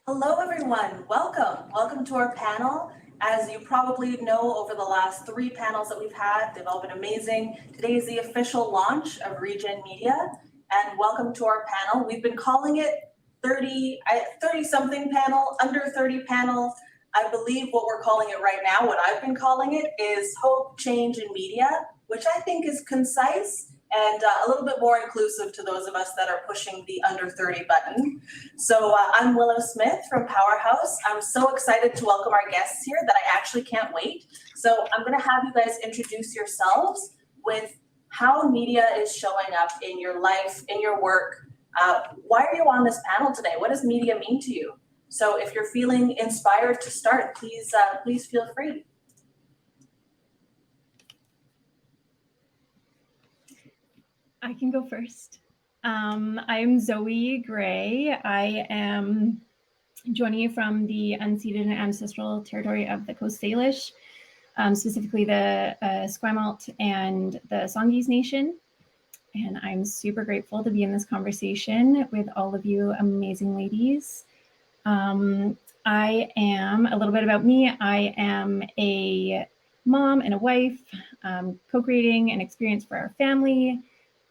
Hello, everyone. Welcome. Welcome to our panel. As you probably know, over the last 3 panels that we've had, they've all been amazing. Today is the official launch of Regen Media, and welcome to our panel. We've been calling it 30-something panel, under 30 panel. I believe what we're calling it right now, what I've been calling it, is Hope, Change, in Media, which I think is concise and a little bit more inclusive to those of us that are pushing the under 30 button. So I'm Willow Smith from Powerhouse. I'm so excited to welcome our guests here that I actually can't wait. So I'm going to have you guys introduce yourselves with how media is showing up in your life, in your work. Why are you on this panel today? What does media mean to you? So if you're feeling inspired to start, please feel free. I can go first. I'm Zoe Gray. I am joining you from the unceded and ancestral territory of the Coast Salish, specifically the Esquimalt and the Songhees Nation. And I'm super grateful to be in this conversation with all of you amazing ladies. I am, a little bit about me, I am a mom and a wife, co-creating an experience for our family.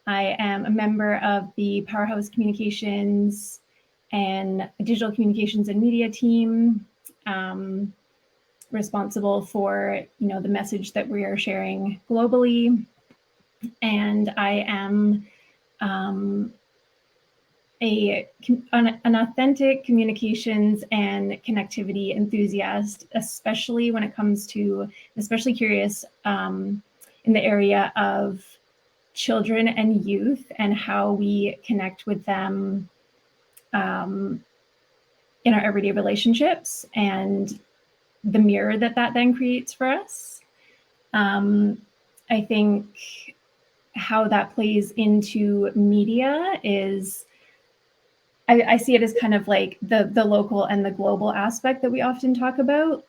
I am a member of the Powerhouse Communications and Digital Communications and Media team, responsible for the message that we are sharing globally. And I am an authentic communications and connectivity enthusiast, especially when it comes to, especially curious in the area of children and youth and how we connect with them in our everyday relationships and the mirror that then creates for us. I think how that plays into media is, I see it as kind of like the local and the global aspect that we often talk about.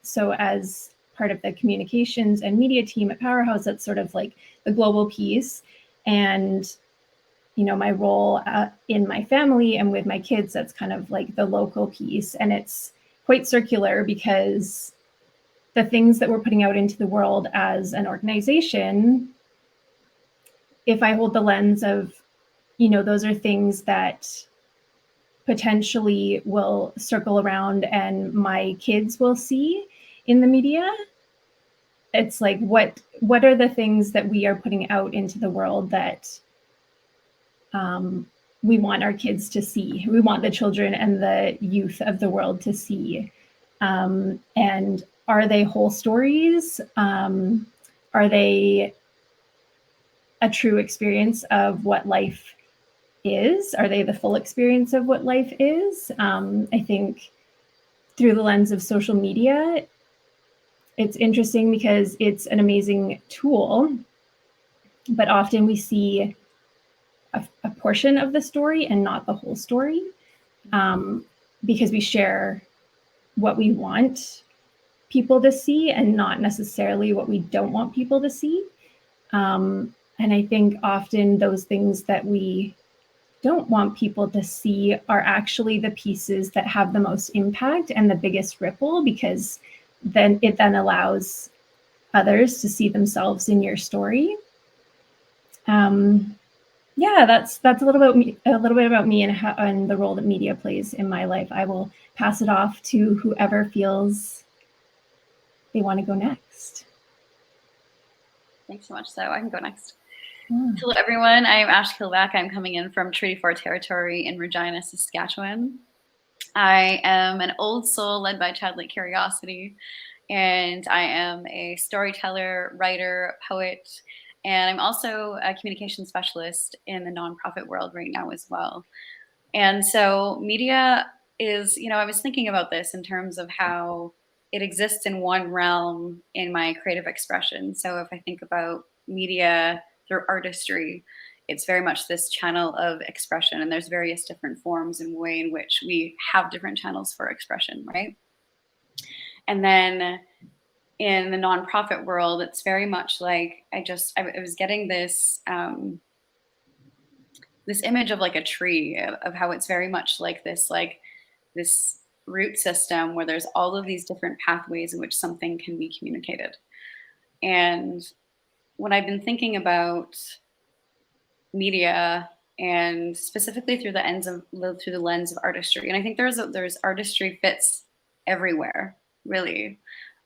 So as part of the communications and media team at Powerhouse, that's sort of like the global piece. And, my role in my family and with my kids, that's kind of like the local piece. And it's quite circular because the things that we're putting out into the world as an organization, if I hold the lens of, those are things that potentially will circle around and my kids will see in the media, it's like, what are the things that we are putting out into the world that we want our kids to see? We want the children and the youth of the world to see. And are they whole stories? Are they a true experience of what life is? Are they the full experience of what life is? I think through the lens of social media, it's interesting because it's an amazing tool, but often we see a portion of the story and not the whole story, because we share what we want people to see and not necessarily what we don't want people to see. And I think often those things that we don't want people to see are actually the pieces that have the most impact and the biggest ripple, because then it allows others to see themselves in your story. Yeah, that's a little bit about me and the role that media plays in my life. I will pass it off to whoever feels they want to go next. Thanks so much. So I can go next. Hello, everyone. I'm Ash Kilback. I'm coming in from Treaty 4 territory in Regina, Saskatchewan. I am an old soul led by childlike curiosity, and I am a storyteller, writer, poet, and I'm also a communication specialist in the nonprofit world right now as well. And so media is, I was thinking about this in terms of how it exists in one realm in my creative expression. So if I think about media through artistry, it's very much this channel of expression, and there's various different forms and way in which we have different channels for expression, right? And then in the nonprofit world, it's very much like I was getting this this image of like a tree, of how it's very much like this this root system where there's all of these different pathways in which something can be communicated. And when I've been thinking about media, and specifically through the lens of artistry, and I think there's artistry fits everywhere, really.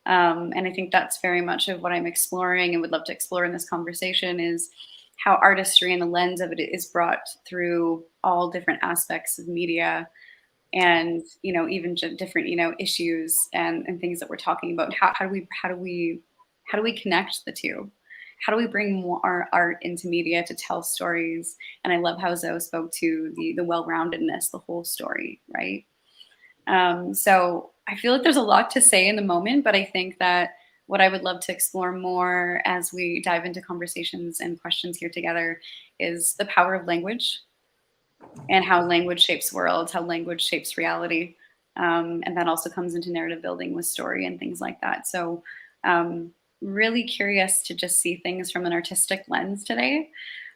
And I think that's very much of what I'm exploring and would love to explore in this conversation, is how artistry and the lens of it is brought through all different aspects of media, and even different issues and things that we're talking about. How do we connect the two? How do we bring more art into media to tell stories? And I love how Zoe spoke to the well-roundedness, the whole story, right? So I feel like there's a lot to say in the moment, but I think that what I would love to explore more as we dive into conversations and questions here together is the power of language, and how language shapes worlds, how language shapes reality. And that also comes into narrative building with story and things like that. So really curious to just see things from an artistic lens today.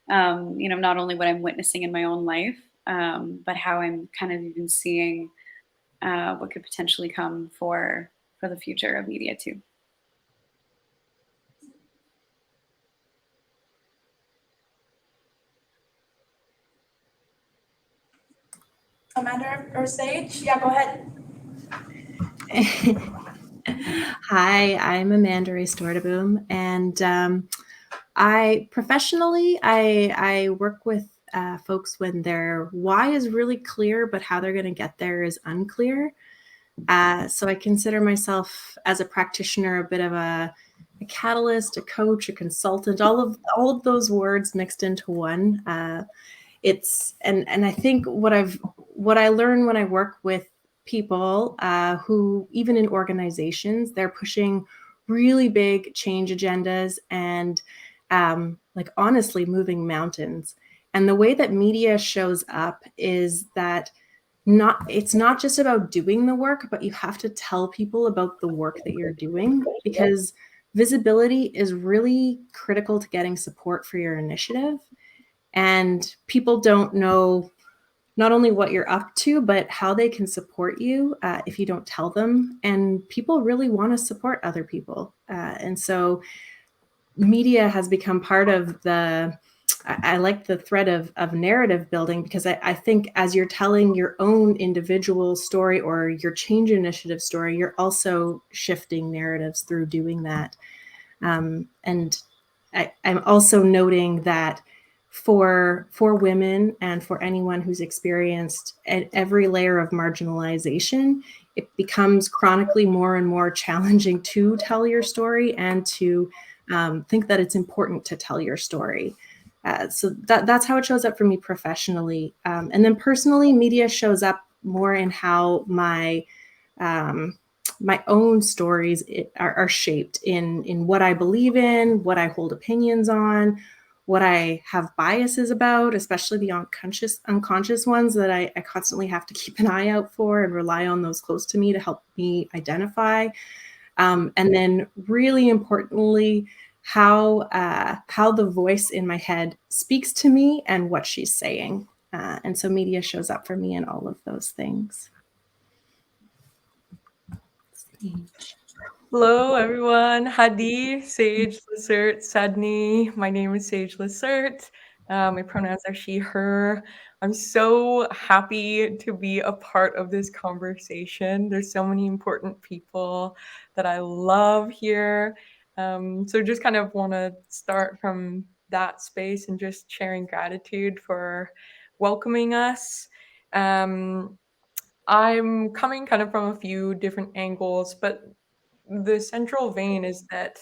Not only what I'm witnessing in my own life, but how I'm kind of even seeing what could potentially come for the future of media too. Amanda or Sage? Yeah, go ahead. Hi, I'm Amanda Restortaboom, and I professionally work with folks when their why is really clear, but how they're going to get there is unclear. So I consider myself as a practitioner a bit of a catalyst, a coach, a consultant, all of those words mixed into one. And I think what I learn when I work with people who, even in organizations, they're pushing really big change agendas and like honestly moving mountains. And the way that media shows up is that it's not just about doing the work, but you have to tell people about the work that you're doing, because visibility is really critical to getting support for your initiative. And people don't know not only what you're up to, but how they can support you if you don't tell them. And people really want to support other people. And so media has become part of I like the thread of narrative building, because I think as you're telling your own individual story or your change initiative story, you're also shifting narratives through doing that. And I'm also noting that for women and for anyone who's experienced at every layer of marginalization, it becomes chronically more and more challenging to tell your story and to think that it's important to tell your story. So that's how it shows up for me professionally. And then personally, media shows up more in how my own stories are shaped in what I believe in, what I hold opinions on, what I have biases about, especially the unconscious ones that I constantly have to keep an eye out for and rely on those close to me to help me identify. And then really importantly, how the voice in my head speaks to me and what she's saying. And so media shows up for me in all of those things. Hello, everyone. Hadi, Sage, Lucert, Sadni. My name is Sage Lucert. My pronouns are she, her. I'm so happy to be a part of this conversation. There's so many important people that I love here. So just kind of want to start from that space and just sharing gratitude for welcoming us. I'm coming kind of from a few different angles, but the central vein is that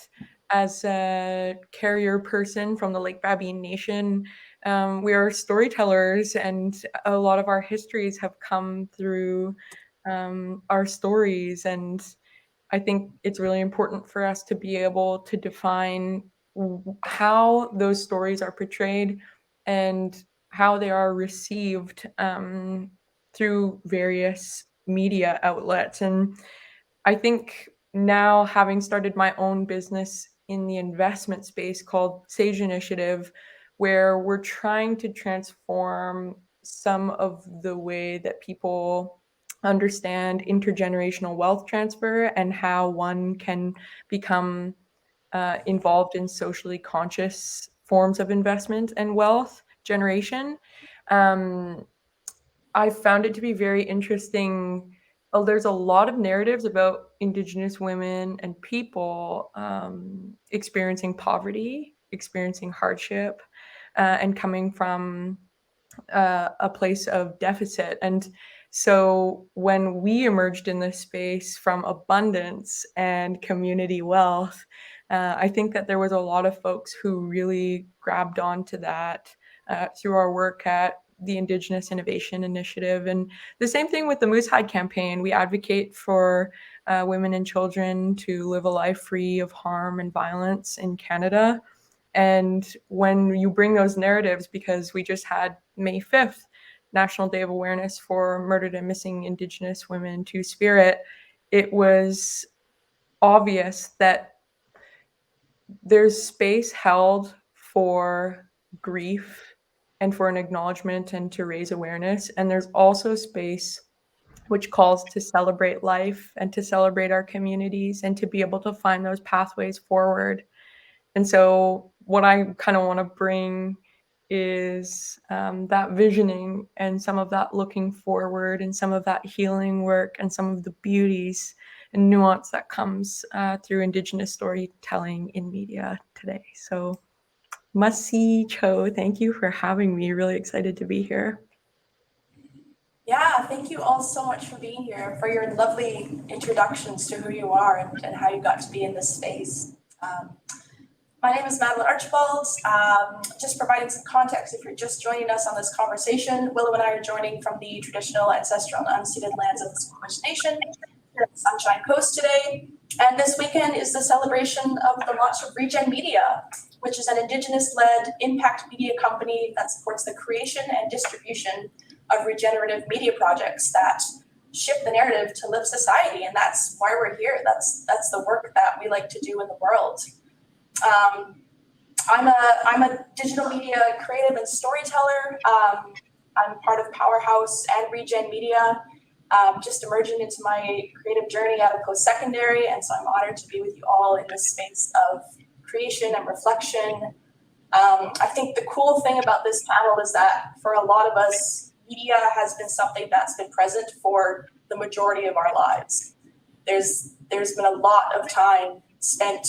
as a carrier person from the Lake Babine Nation, we are storytellers, and a lot of our histories have come through our stories. And I think it's really important for us to be able to define how those stories are portrayed and how they are received through various media outlets. And I think now, having started my own business in the investment space called Sage Initiative, where we're trying to transform some of the way that people understand intergenerational wealth transfer and how one can become involved in socially conscious forms of investment and wealth generation. I found it to be very interesting. There's a lot of narratives about Indigenous women and people experiencing poverty, experiencing hardship, and coming from a place of deficit. And so when we emerged in this space from abundance and community wealth, I think that there was a lot of folks who really grabbed onto that through our work at the Indigenous Innovation Initiative. And the same thing with the Moose Hide campaign. We advocate for women and children to live a life free of harm and violence in Canada. And when you bring those narratives, because we just had May 5th, National Day of Awareness for Murdered and Missing Indigenous Women to Spirit, it was obvious that there's space held for grief and for an acknowledgement and to raise awareness. And there's also space which calls to celebrate life and to celebrate our communities and to be able to find those pathways forward. And so what I kind of want to bring is that visioning and some of that looking forward and some of that healing work and some of the beauties and nuance that comes through Indigenous storytelling in media today. So Masi Cho, thank you for having me. Really excited to be here. Yeah, thank you all so much for being here, for your lovely introductions to who you are and how you got to be in this space. My name is Madeline Archibald. Just providing some context if you're just joining us on this conversation, Willow and I are joining from the traditional, ancestral, and unceded lands of the Squamish Nation here at the Sunshine Coast today. And this weekend is the celebration of the launch of Regen Media, which is an Indigenous-led impact media company that supports the creation and distribution of regenerative media projects that shift the narrative to live society. And that's why we're here. That's the work that we like to do in the world. I'm a digital media creative and storyteller. I'm part of Powerhouse and Regen Media, just emerging into my creative journey out of post-secondary. And so I'm honored to be with you all in this space of creation and reflection. I think the cool thing about this panel is that for a lot of us, media has been something that's been present for the majority of our lives. There's been a lot of time spent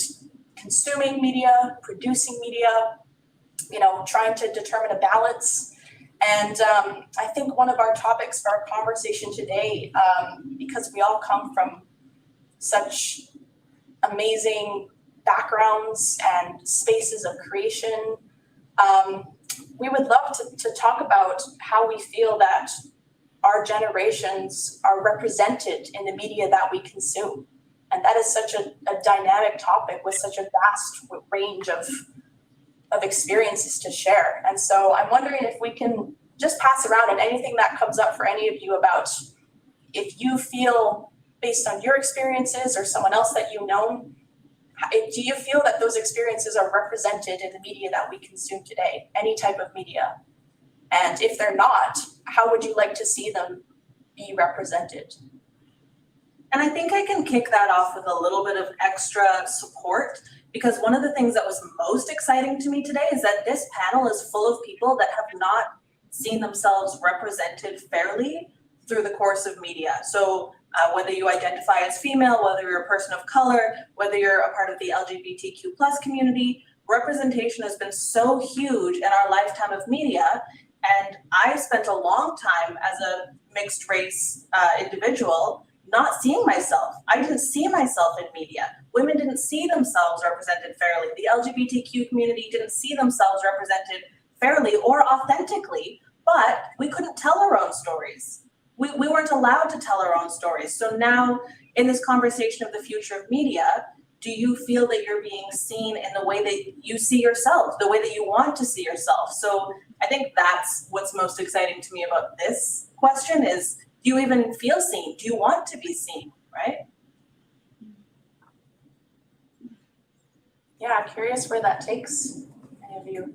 consuming media, producing media, trying to determine a balance. And I think one of our topics for our conversation today, because we all come from such amazing backgrounds and spaces of creation, we would love to talk about how we feel that our generations are represented in the media that we consume. And that is such a dynamic topic with such a vast range of experiences to share. And so I'm wondering if we can just pass around and anything that comes up for any of you about if you feel, based on your experiences or someone else that you know, do you feel that those experiences are represented in the media that we consume today, any type of media? And if they're not, how would you like to see them be represented? And I think I can kick that off with a little bit of extra support, because one of the things that was most exciting to me today is that this panel is full of people that have not seen themselves represented fairly through the course of media. So whether you identify as female, whether you're a person of color, whether you're a part of the LGBTQ plus community, representation has been so huge in our lifetime of media. And I spent a long time as a mixed race individual not seeing myself. I didn't see myself in media. Women didn't see themselves represented fairly. The LGBTQ community didn't see themselves represented fairly or authentically, but we couldn't tell our own stories. We weren't allowed to tell our own stories. So now in this conversation of the future of media, do you feel that you're being seen in the way that you see yourself, the way that you want to see yourself? So I think that's what's most exciting to me about this question is, do you even feel seen? Do you want to be seen, right? Yeah, curious where that takes any of you.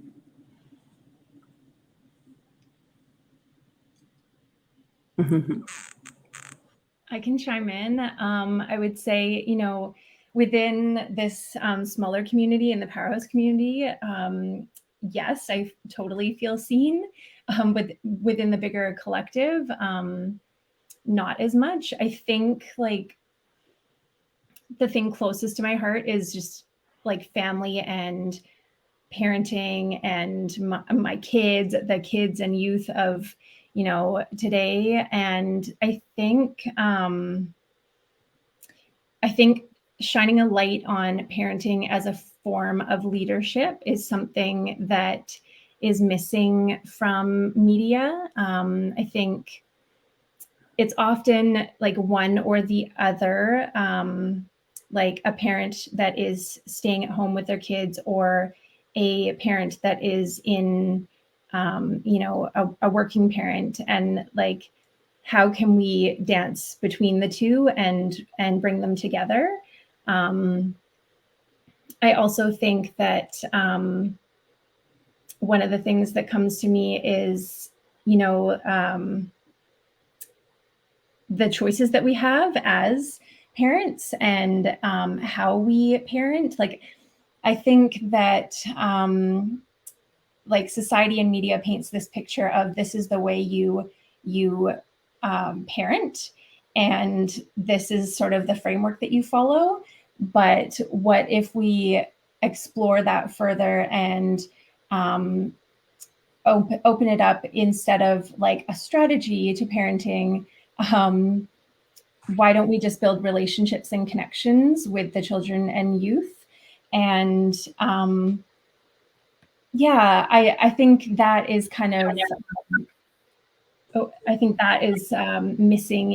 I can chime in. I would say, you know, within this smaller community and the Powerhouse community, yes, I totally feel seen. But within the bigger collective, not as much. I think like the thing closest to my heart is just like family and parenting and my kids, the kids and youth of, you know, today. And I think shining a light on parenting as a form of leadership is something that is missing from media. I think it's often like one or the other, like a parent that is staying at home with their kids or a parent that is in, you know, a working parent, and like, how can we dance between the two and bring them together? I also think that one of the things that comes to me is, you know, the choices that we have as parents and how we parent. Like, I think that like society and media paints this picture of this is the way you parent, and this is sort of the framework that you follow. But what if we explore that further and open it up instead of like a strategy to parenting? Why don't we just build relationships and connections with the children and youth? And yeah, I think that is kind of, I think that is missing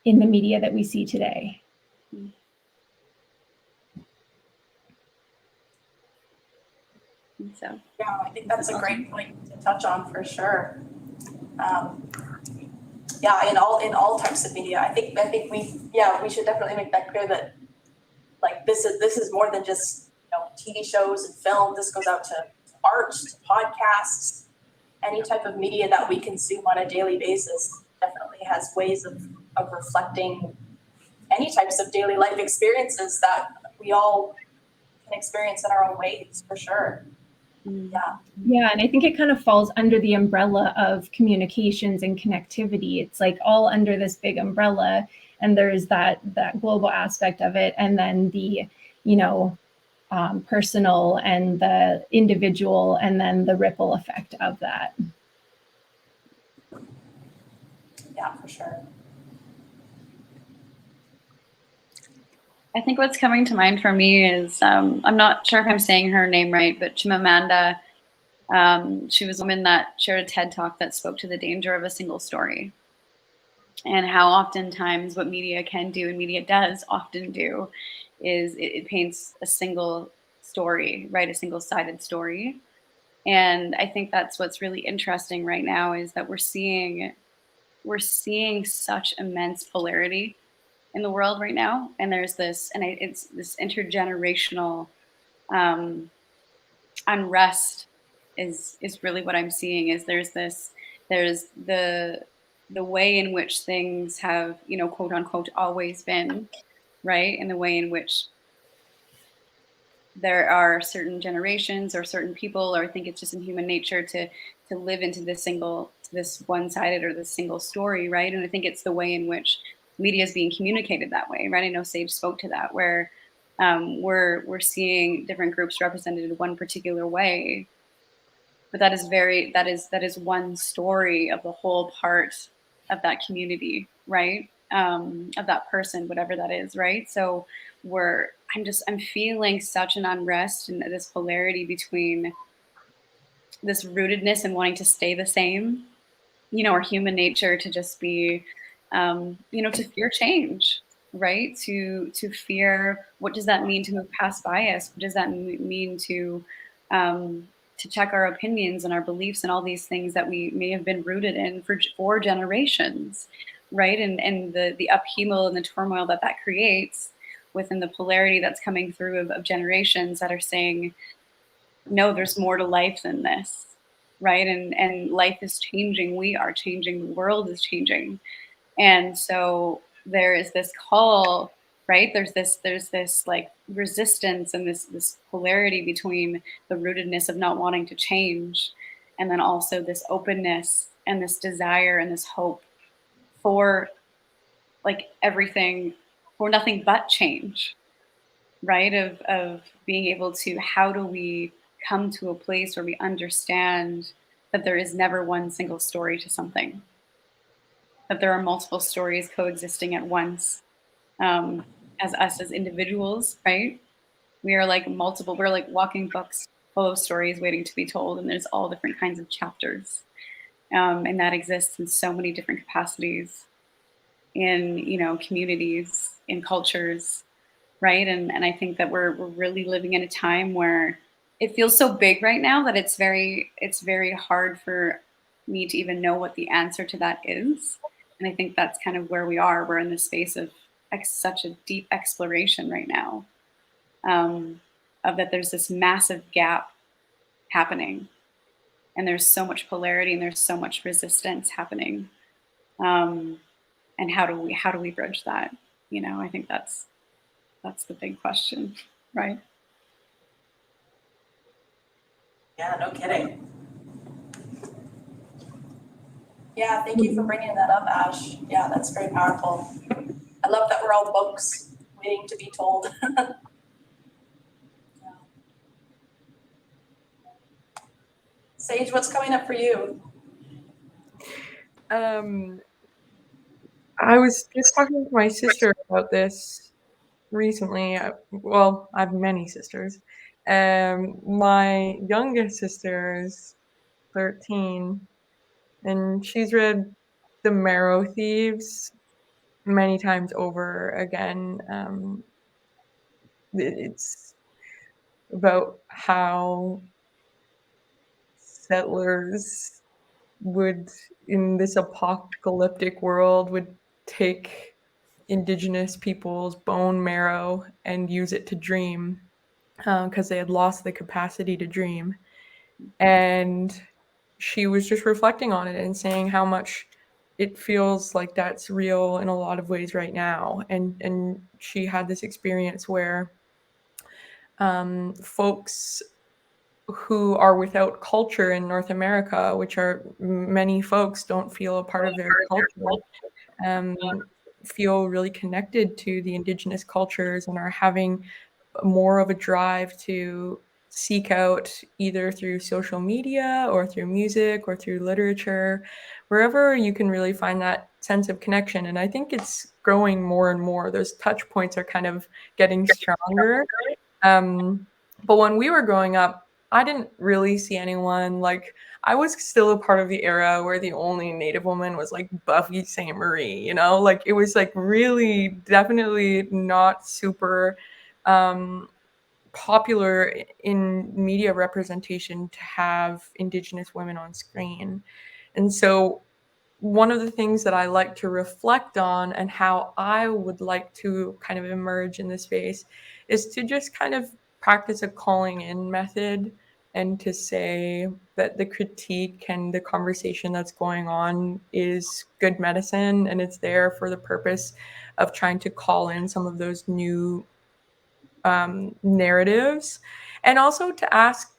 in the media that we see today. So Yeah, I think that's a great point to touch on for sure. Yeah, in all types of media, I think we should definitely make that clear that like this is more than just, you know, TV shows and film. This goes out to art, to podcasts, any type of media that we consume on a daily basis definitely has ways of reflecting any types of daily life experiences that we all can experience in our own ways, for sure. Yeah, and I think it kind of falls under the umbrella of communications and connectivity. It's like all under this big umbrella, and there's that global aspect of it, and then the, you know, personal and the individual, and then the ripple effect of that. Yeah, for sure. I think what's coming to mind for me is, I'm not sure if I'm saying her name right, but Chimamanda, she was a woman that shared a TED Talk that spoke to the danger of a single story, and how oftentimes what media can do, and media does often do, is it paints a single story, right? A single-sided story. And I think that's what's really interesting right now, is that we're seeing such immense polarity in the world right now, and there's this, and it's this intergenerational unrest is really what I'm seeing. Is there's the way in which things have, you know, quote unquote, always been, right, and the way in which there are certain generations or certain people, or I think it's just in human nature to live into this one-sided or this single story, right? And I think it's the way in which media is being communicated that way, right? I know Sage spoke to that, where we're seeing different groups represented in one particular way, but that is one story of the whole part of that community, right? Of that person, whatever that is, right? So I'm feeling such an unrest and this polarity between this rootedness and wanting to stay the same, you know, or human nature to just be, you know, to fear change, right? To fear, what does that mean to move past bias? What does that mean to check our opinions and our beliefs and all these things that we may have been rooted in for generations, right? And the upheaval and the turmoil that creates within the polarity that's coming through of generations that are saying, no, there's more to life than this, right? And life is changing. We are changing. The world is changing. And so there is this call, right? There's this like resistance and this polarity between the rootedness of not wanting to change, and then also this openness and this desire and this hope for like everything, for nothing but change, right? Of being able to, how do we come to a place where we understand that there is never one single story to something, that there are multiple stories coexisting at once, as us as individuals, right? We are like multiple, we're like walking books full of stories waiting to be told, and there's all different kinds of chapters, and that exists in so many different capacities in, you know, communities, in cultures, right? And I think that we're really living in a time where it feels so big right now that it's very hard for me to even know what the answer to that is. And I think that's kind of where we are. We're in the space of such a deep exploration right now, of that there's this massive gap happening, and there's so much polarity and there's so much resistance happening. And how do we bridge that? You know, I think that's the big question, right? Yeah, no kidding. Yeah, thank you for bringing that up, Ash. Yeah, that's very powerful. I love that we're all books waiting to be told. Yeah. Sage, what's coming up for you? I was just talking to my sister about this recently. Well, I have many sisters. My youngest sister is 13, and she's read The Marrow Thieves many times over again. It's about how settlers would, in this apocalyptic world, would take Indigenous people's bone marrow and use it to dream, because they had lost the capacity to dream. And she was just reflecting on it and saying how much it feels like that's real in a lot of ways right now. And she had this experience where folks who are without culture in North America, which are many folks don't feel a part of their culture, um, feel really connected to the Indigenous cultures and are having more of a drive to seek out, either through social media or through music or through literature, wherever you can really find that sense of connection. And I think it's growing more and more. Those touch points are kind of getting stronger. But when we were growing up, I didn't really see anyone. Like, I was still a part of the era where the only Native woman was like Buffy St. Marie, you know? Like, it was like really definitely not super popular in media representation to have Indigenous women on screen. And so one of the things that I like to reflect on and how I would like to kind of emerge in this space is to just kind of practice a calling in method, and to say that the critique and the conversation that's going on is good medicine, and it's there for the purpose of trying to call in some of those new narratives, and also to ask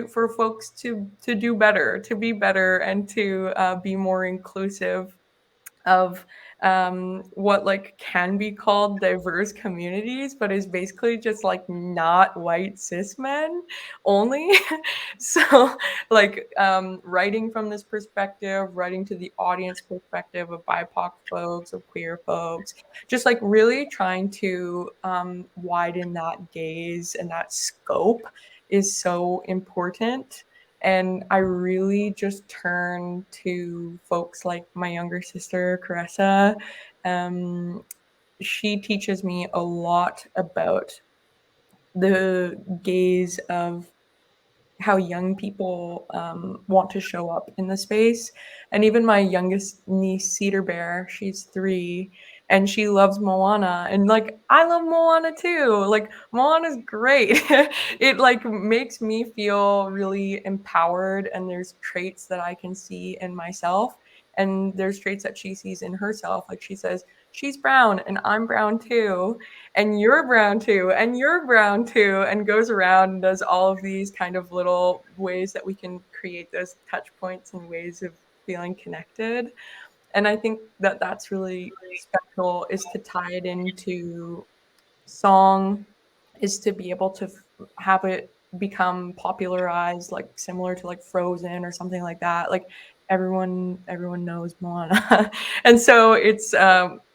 for folks to do better, to be better, and to be more inclusive of what like can be called diverse communities, but is basically just like not white cis men only. So like writing from this perspective, writing to the audience perspective of BIPOC folks, of queer folks, just like really trying to widen that gaze and that scope is so important. And I really just turn to folks like my younger sister, Caressa. She teaches me a lot about the gaze of how young people want to show up in the space. And even my youngest niece, Cedar Bear, she's 3, and she loves Moana. And like, I love Moana too. Like, Moana's great. It like makes me feel really empowered, and there's traits that I can see in myself. And there's traits that she sees in herself. Like she says, she's brown and I'm brown too, and you're brown too, and you're brown too, and goes around and does all of these kind of little ways that we can create those touch points and ways of feeling connected. And I think that that's really special, is to tie it into song, is to be able to have it become popularized, like similar to like Frozen or something like that. Like everyone knows Moana. And so it's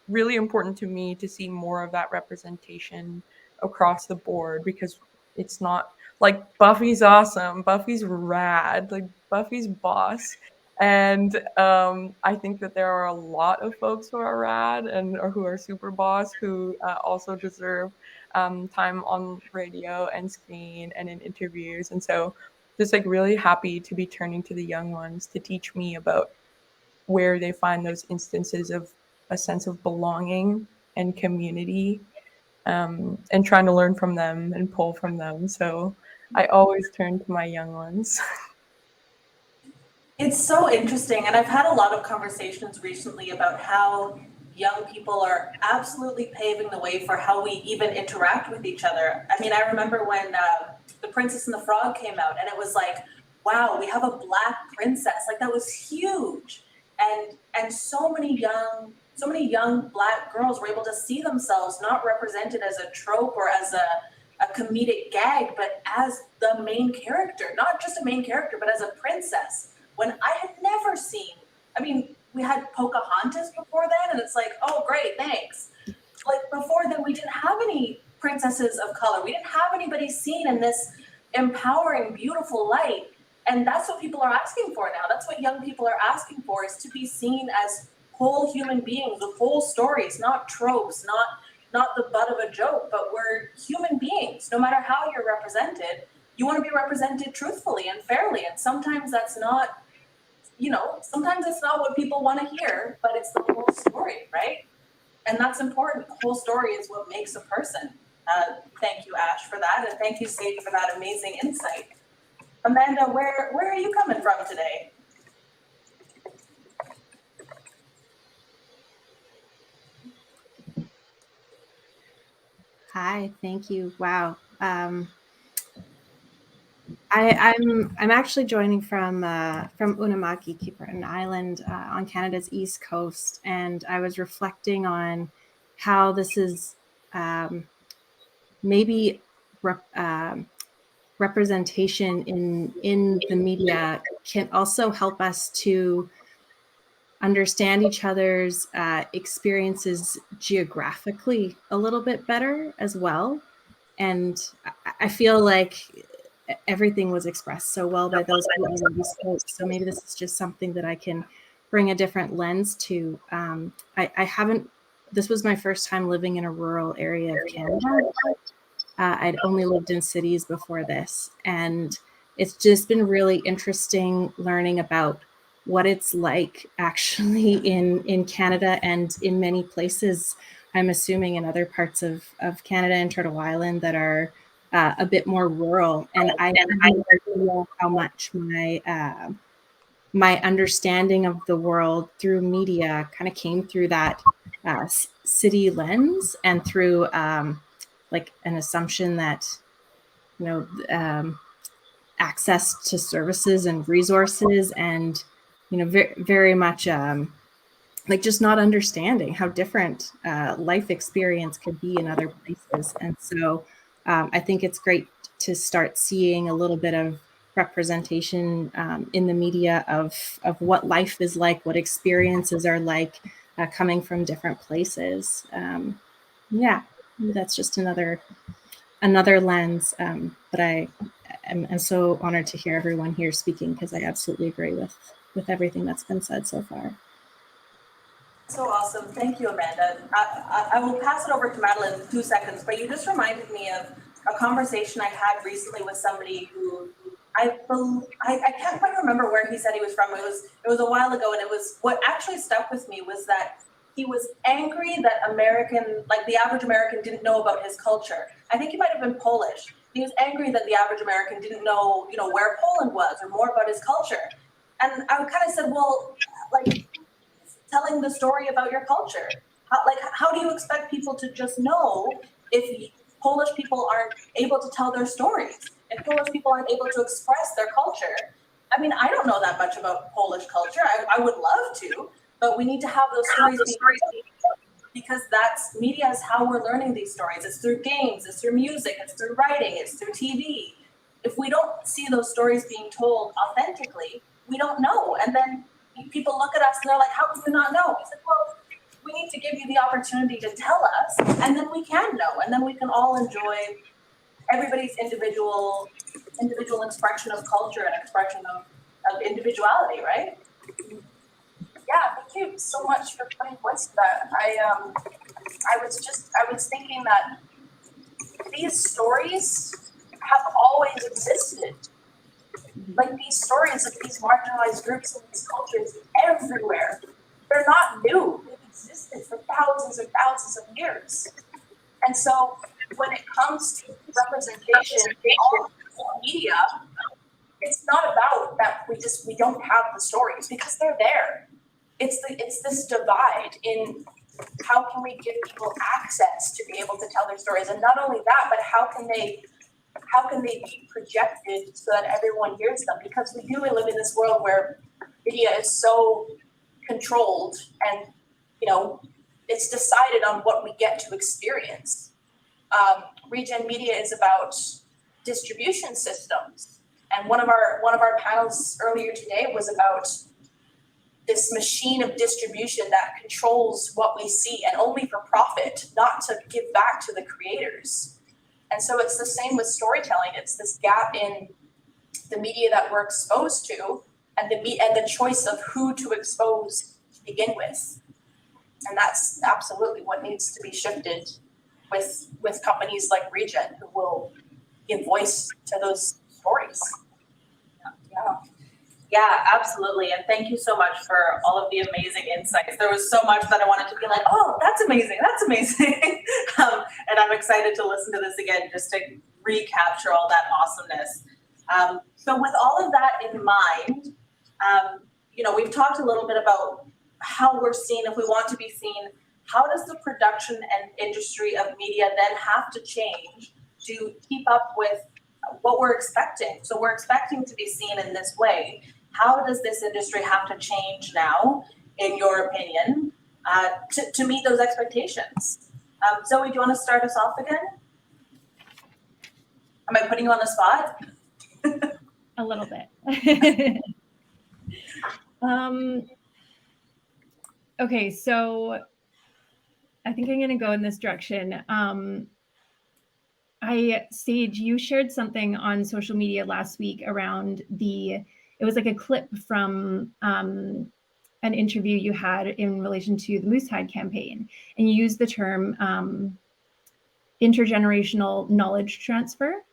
really important to me to see more of that representation across the board, because it's not like Buffy's awesome, Buffy's rad, like Buffy's boss. And I think that there are a lot of folks who are rad and or who are super boss who also deserve time on radio and screen and in interviews. And so just like really happy to be turning to the young ones to teach me about where they find those instances of a sense of belonging and community, and trying to learn from them and pull from them. So I always turn to my young ones. It's so interesting, and I've had a lot of conversations recently about how young people are absolutely paving the way for how we even interact with each other. I mean, I remember when The Princess and the Frog came out, and it was like, wow, we have a Black princess. Like, that was huge. And so many young Black girls were able to see themselves not represented as a trope or as a comedic gag, but as the main character, not just a main character, but as a princess. When I had never seen, I mean, we had Pocahontas before then, and it's like, oh, great, thanks. Like, before then, we didn't have any princesses of color. We didn't have anybody seen in this empowering, beautiful light. And that's what people are asking for now. That's what young people are asking for, is to be seen as whole human beings with whole stories, not tropes, not the butt of a joke, but we're human beings. No matter how you're represented, you want to be represented truthfully and fairly. And sometimes that's not, sometimes it's not what people want to hear, but it's the whole story, right? And that's important. The whole story is what makes a person. Thank you, Ash, for that. And thank you, Sage, for that amazing insight. Amanda, where are you coming from today? Hi, thank you. Wow. I'm actually joining from Unamaki, Cape Breton Island, on Canada's east coast, and I was reflecting on how this is maybe representation in the media can also help us to understand each other's experiences geographically a little bit better as well. And I feel like everything was expressed so well by those who already spoke. So maybe this is just something that I can bring a different lens to. I haven't, this was my first time living in a rural area of Canada. I'd only lived in cities before this. And it's just been really interesting learning about what it's like actually in Canada and in many places, I'm assuming in other parts of Canada and Turtle Island that are a bit more rural. And I know how much my understanding of the world through media kind of came through that city lens and through like an assumption that, access to services and resources and, very, very much like just not understanding how different life experience could be in other places. And so I think it's great to start seeing a little bit of representation in the media of what life is like, what experiences are like coming from different places. Yeah, that's just another lens. But I'm so honored to hear everyone here speaking, because I absolutely agree with everything that's been said so far. So awesome. Thank you, Amanda. I will pass it over to Madeline in 2 seconds, but you just reminded me of a conversation I had recently with somebody who I can't quite remember where he said he was from. It was a while ago, and it was, what actually stuck with me was that he was angry that the average American didn't know about his culture. I think he might have been Polish. He was angry that the average American didn't know, where Poland was or more about his culture. And I kind of said, well, like, telling the story about your culture? How do you expect people to just know if Polish people aren't able to tell their stories, if Polish people aren't able to express their culture? I mean, I don't know that much about Polish culture. I would love to, but we need to have those stories because media is how we're learning these stories. It's through games, it's through music, it's through writing, it's through TV. If we don't see those stories being told authentically, we don't know. And then people look at us and they're like, how can you not know? It's like, well, we need to give you the opportunity to tell us, and then we can know, and then we can all enjoy everybody's individual expression of culture and expression of individuality, right? Yeah, thank you so much for putting voice to that. I was thinking that these stories have always existed. Like these stories of these marginalized groups and these cultures everywhere. They're not new. They've existed for thousands and thousands of years. And so when it comes to representation in all media, it's not about that we don't have the stories, because they're there. It's this divide in how can we give people access to be able to tell their stories, and not only that, but how can they be projected so that everyone hears them? Because we live in this world where media is so controlled, and it's decided on what we get to experience. Regen Media is about distribution systems, and one of our panels earlier today was about this machine of distribution that controls what we see, and only for profit, not to give back to the creators. And so it's the same with storytelling. It's this gap in the media that we're exposed to, and the choice of who to expose to begin with. And that's absolutely what needs to be shifted with companies like Regen, who will give voice to those stories. Yeah, absolutely. And thank you so much for all of the amazing insights. There was so much that I wanted to be like, oh, that's amazing. That's amazing. And I'm excited to listen to this again, just to recapture all that awesomeness. So with all of that in mind, we've talked a little bit about how we're seen. If we want to be seen, how does the production and industry of media then have to change to keep up with what we're expecting? So we're expecting to be seen in this way. How does this industry have to change now, in your opinion, to meet those expectations? Zoe, do you want to start us off again? Am I putting you on the spot? A little bit. Okay, so I think I'm going to go in this direction. Sage, you shared something on social media last week around it was like a clip from an interview you had in relation to the Moose Tide campaign, and you used the term intergenerational knowledge transfer.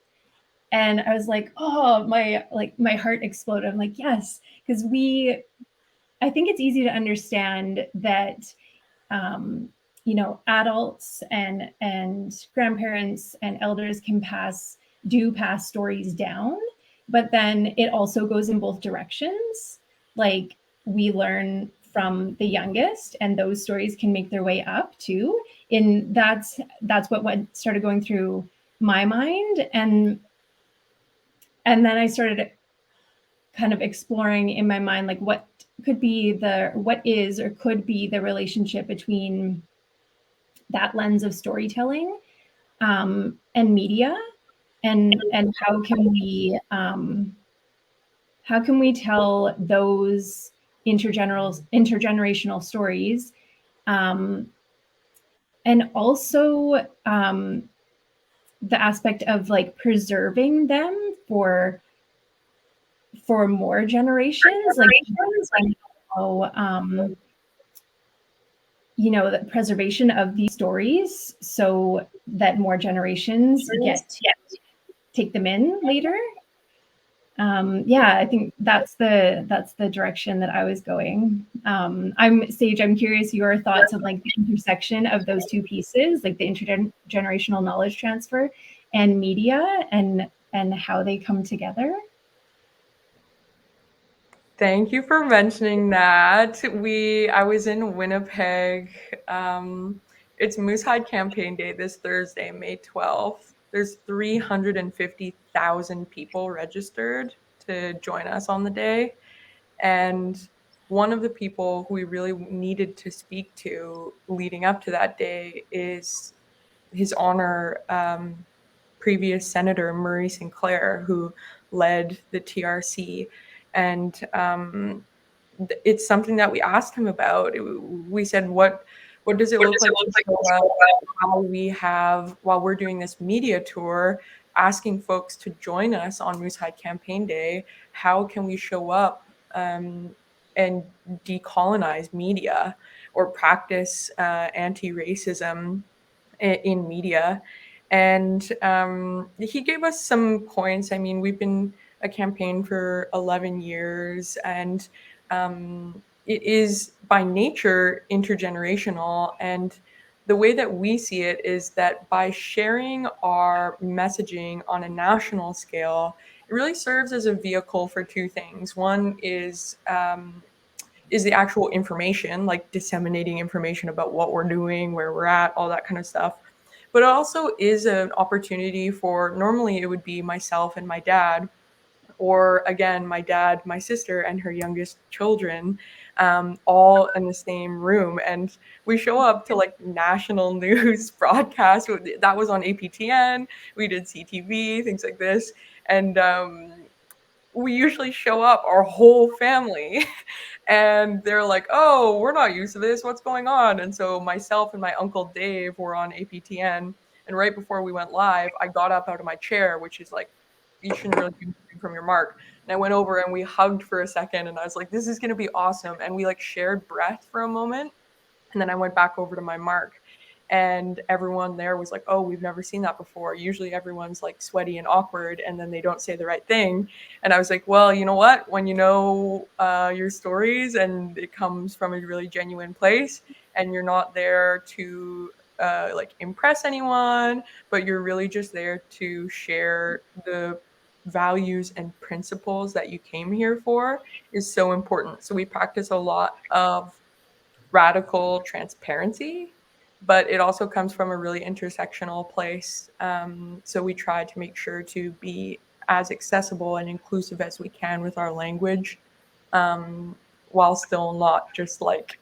And I was like, oh, my heart exploded. I'm like, yes, because I think it's easy to understand that adults and grandparents and elders do pass stories down, but then it also goes in both directions. Like, we learn from the youngest, and those stories can make their way up too. And that's what started going through my mind. And then I started kind of exploring in my mind, like, what could be the relationship between that lens of storytelling and media, and how can we tell those intergenerational stories, and also the aspect of like preserving them for more generations, like the preservation of these stories so that more generations take them in later. I think that's the direction that I was going. Sage, I'm curious your thoughts on like the intersection of those two pieces, like the intergenerational knowledge transfer and media, and how they come together. Thank you for mentioning that. I was in Winnipeg. It's Moose Hide Campaign Day this Thursday, May 12th. There's 350,000 people registered to join us on the day. And one of the people who we really needed to speak to leading up to that day is His Honor, previous Senator Murray Sinclair, who led the TRC. And it's something that we asked him about. We said, what does it look like to show up while we're doing this media tour, asking folks to join us on Moose Hide Campaign Day? How can we show up and decolonize media or practice anti-racism in media? And he gave us some points. I mean, we've been a campaign for 11 years, and it is by nature intergenerational. And the way that we see it is that by sharing our messaging on a national scale, it really serves as a vehicle for two things. One is the actual information, like disseminating information about what we're doing, where we're at, all that kind of stuff. But it also is an opportunity for, normally it would be myself and my dad, or again, my dad, my sister, and her youngest children, all in the same room. And we show up to like national news broadcasts. That was on APTN. We did CTV, things like this. And we usually show up, our whole family, and they're like, oh, we're not used to this. What's going on? And so myself and my uncle Dave were on APTN. And right before we went live, I got up out of my chair, which is like, you shouldn't really be moving from your mark. And I went over and we hugged for a second. And I was like, this is going to be awesome. And we like shared breath for a moment. And then I went back over to my mark. And everyone there was like, oh, we've never seen that before. Usually everyone's like sweaty and awkward, and then they don't say the right thing. And I was like, well, you know what? When you know your stories and it comes from a really genuine place, and you're not there to like impress anyone, but you're really just there to share the values and principles that you came here for, is so important. So we practice a lot of radical transparency, but it also comes from a really intersectional place. So we try to make sure to be as accessible and inclusive as we can with our language, while still not just like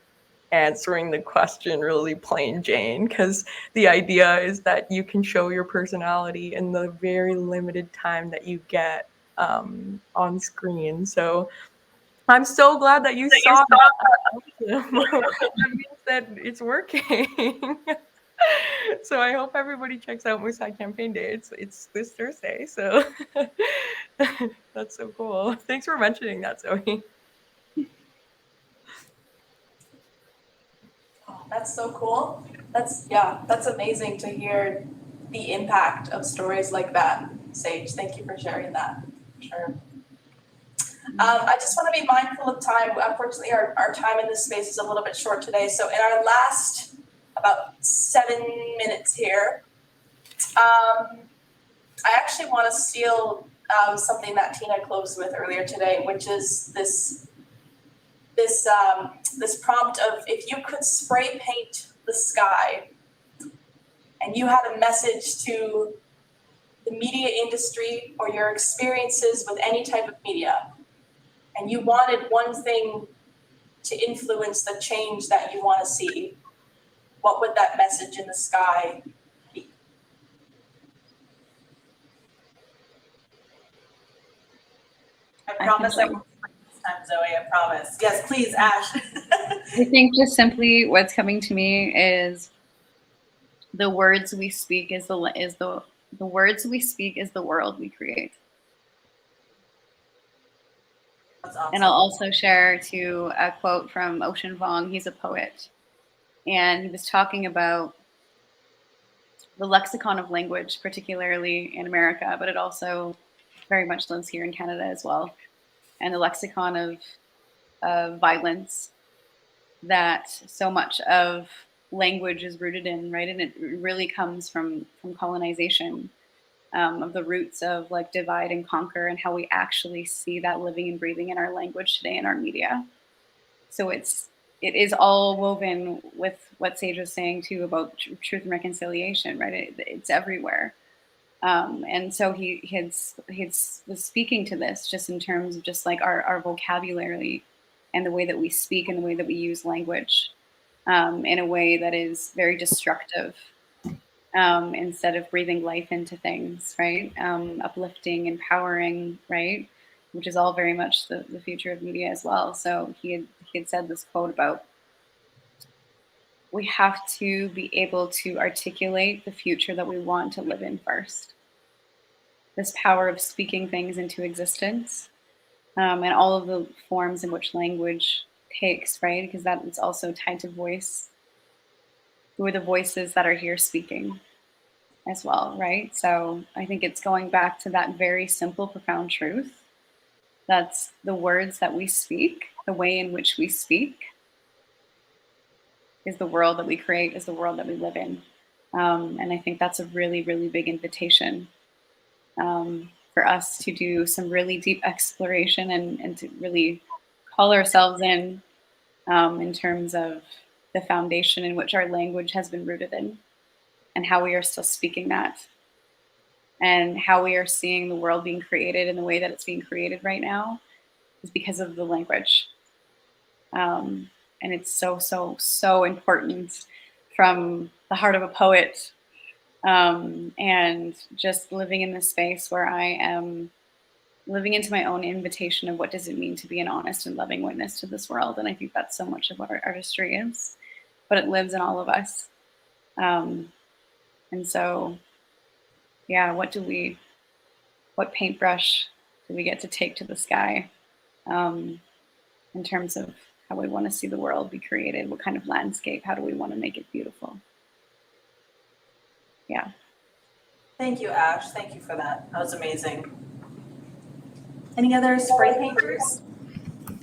answering the question really plain Jane, because the idea is that you can show your personality in the very limited time that you get on screen. So I'm so glad that you saw that. That means that it's working. So I hope everybody checks out Moose Hide Campaign Day. It's this Thursday, so that's so cool. Thanks for mentioning that, Zoe. Oh, that's so cool. That's amazing to hear the impact of stories like that. Sage, thank you for sharing that. Sure. I just want to be mindful of time. Unfortunately, our time in this space is a little bit short today. So in our last about 7 minutes here, I actually want to steal something that Tina closed with earlier today, which is this prompt of, if you could spray paint the sky and you had a message to the media industry or your experiences with any type of media, and you wanted one thing to influence the change that you want to see, what would that message in the sky be? I promise I won't this time, Zoe, I promise. Yes, please, Ash. I think just simply what's coming to me is the words we speak is the words we speak is the world we create. That's awesome. And I'll also share to a quote from Ocean Vuong. He's a poet, and he was talking about the lexicon of language, particularly in America, but it also very much lives here in Canada as well, and the lexicon of violence that so much of language is rooted in, right? And it really comes from colonization. of the roots of like divide and conquer, and how we actually see that living and breathing in our language today in our media. So it is all woven with what Sage was saying too about truth and reconciliation, right? It's everywhere. And so he was speaking to this just in terms of just like our vocabulary and the way that we speak and the way that we use language in a way that is very destructive instead of breathing life into things, right? Uplifting, empowering, right? Which is all very much the future of media as well. So he had said this quote about, we have to be able to articulate the future that we want to live in first. This power of speaking things into existence, and all of the forms in which language takes, right? Because that is also tied to voice. Who are the voices that are here speaking as well, right? So I think it's going back to that very simple, profound truth. That's the words that we speak, the way in which we speak is the world that we create, is the world that we live in. And I think that's a really, really big invitation for us to do some really deep exploration and to really call ourselves in terms of the foundation in which our language has been rooted in, and how we are still speaking that, and how we are seeing the world being created in the way that it's being created right now is because of the language. And it's so, so, so important from the heart of a poet, and just living in this space where I am living into my own invitation of what does it mean to be an honest and loving witness to this world. And I think that's so much of what our artistry is, but it lives in all of us. And so, yeah, what paintbrush do we get to take to the sky in terms of how we want to see the world be created? What kind of landscape? How do we want to make it beautiful? Yeah. Thank you, Ash. Thank you for that. That was amazing. Any other spray painters?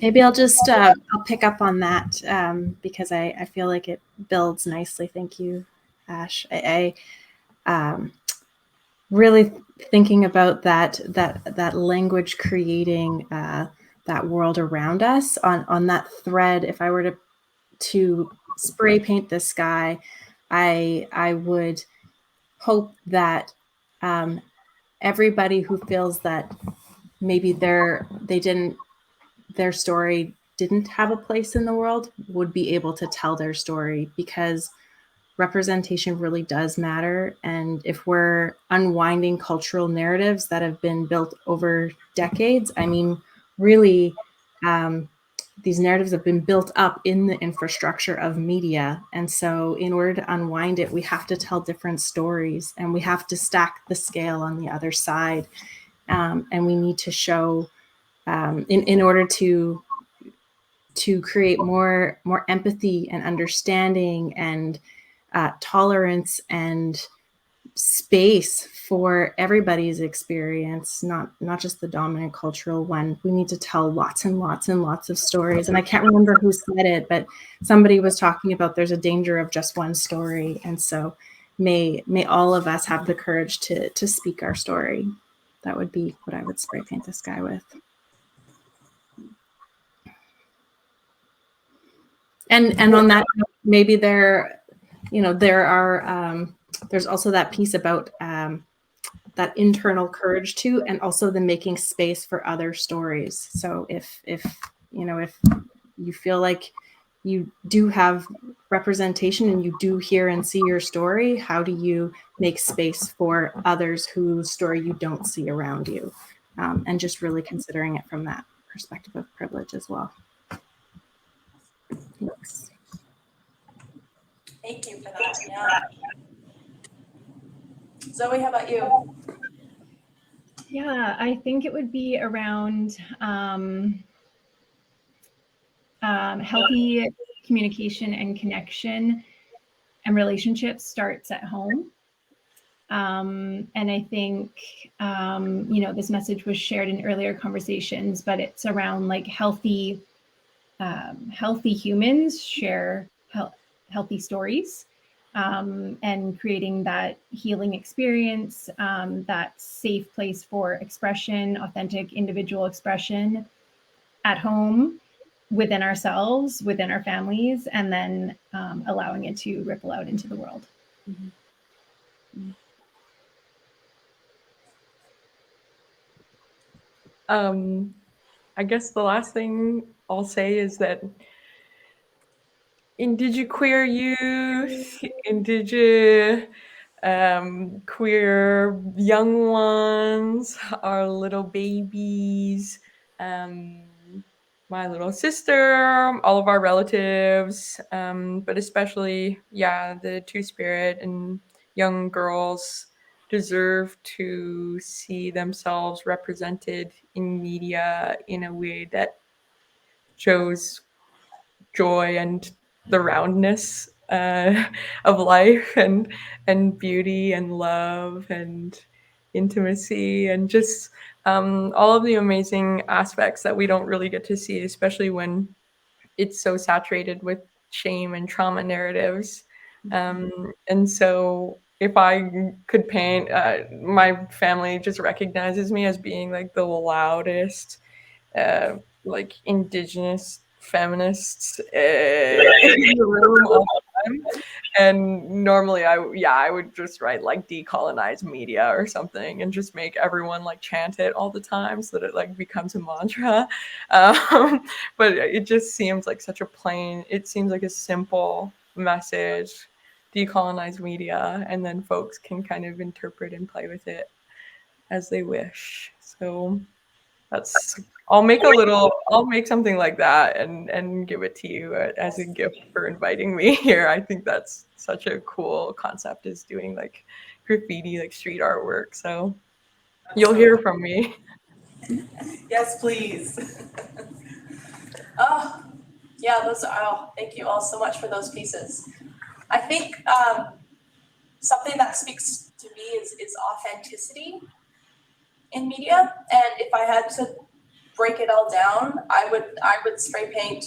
Maybe I'll just I'll pick up on that because I feel like it builds nicely. Thank you, Ash. I really thinking about that language creating that world around us on that thread. If I were to spray paint the sky, I would hope that everybody who feels that maybe their story didn't have a place in the world would be able to tell their story, because representation really does matter. And if we're unwinding cultural narratives that have been built over decades, I mean, really, these narratives have been built up in the infrastructure of media. And so in order to unwind it, we have to tell different stories, and we have to stack the scale on the other side. And we need to show, in order to create more empathy and understanding and tolerance and space for everybody's experience, not just the dominant cultural one. We need to tell lots and lots and lots of stories. And I can't remember who said it, but somebody was talking about there's a danger of just one story. And so may all of us have the courage to speak our story. That would be what I would spray paint the sky with. And on that, maybe there are there's also that piece about that internal courage too, and also the making space for other stories. So if you feel like you do have representation and you do hear and see your story, how do you make space for others whose story you don't see around you? And just really considering it from that perspective of privilege as well. Thanks. Thank you for that. Yeah. Zoe, how about you? Yeah, I think it would be around healthy communication and connection and relationships starts at home. And I think, this message was shared in earlier conversations, but it's around like healthy humans share healthy stories. and creating that healing experience, that safe place for expression, authentic individual expression at home, within ourselves, within our families, and then allowing it to ripple out into the world. I guess the last thing I'll say is that Indigiqueer youth, queer young ones, our little babies, my little sister, all of our relatives, but especially, the Two-Spirit and young girls deserve to see themselves represented in media in a way that shows joy and the roundness of life and beauty and love and intimacy and just all of the amazing aspects that we don't really get to see, especially when it's so saturated with shame and trauma narratives. And so if I could paint, my family just recognizes me as being like the loudest, like Indigenous feminists in the room all the time. And normally I would just write like decolonize media or something and just make everyone like chant it all the time so that it like becomes a mantra. But it just seems like it seems like a simple message, decolonize media, and then folks can kind of interpret and play with it as they wish. So I'll make something like that and give it to you as a gift for inviting me here. I think that's such a cool concept, is doing like graffiti, like street artwork. So you'll hear from me. Yes, please. Thank you all so much for those pieces. I think something that speaks to me is authenticity in media. And if I had to break it all down, I would spray paint,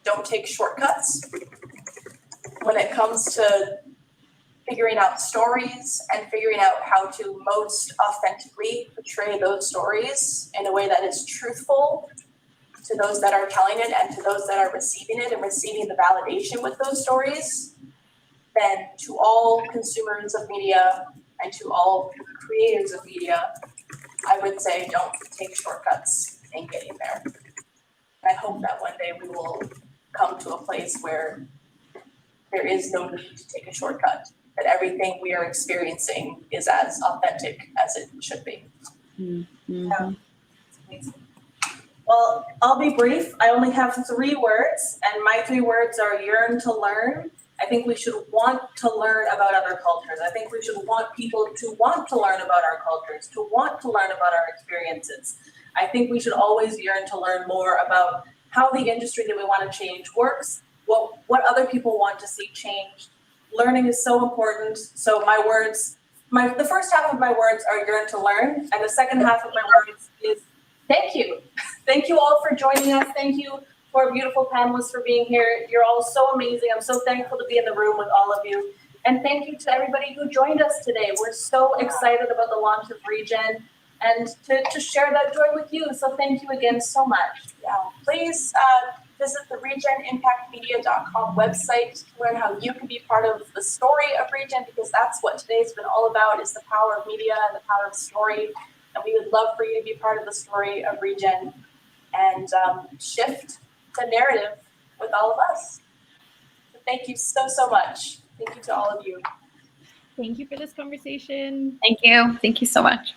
don't take shortcuts when it comes to figuring out stories and figuring out how to most authentically portray those stories in a way that is truthful to those that are telling it and to those that are receiving it and receiving the validation with those stories. Then to all consumers of media and to all creators of media, I would say don't take shortcuts in getting there. I hope that one day we will come to a place where there is no need to take a shortcut, that everything we are experiencing is as authentic as it should be. Mm-hmm. Yeah. Amazing. Well, I'll be brief. I only have 3 words, and my 3 words are yearn to learn. I think we should want to learn about other cultures. I think we should want people to want to learn about our cultures, to want to learn about our experiences. I think we should always yearn to learn more about how the industry that we want to change works, what other people want to see changed. Learning is so important. So the first half of my words are yearn to learn, and the second half of my words is thank you. Thank you all for joining us. Thank you for our beautiful panelists for being here. You're all so amazing. I'm so thankful to be in the room with all of you. And thank you to everybody who joined us today. We're so excited about the launch of Regen and to share that joy with you. So thank you again so much. Yeah, please visit the regeninmpactmedia.com website to learn how you can be part of the story of Regen, because that's what today's been all about, is the power of media and the power of story. And we would love for you to be part of the story of Regen and shift the narrative with all of us. So thank you so much. Thank you to all of you. Thank you for this conversation. Thank you. Thank you so much.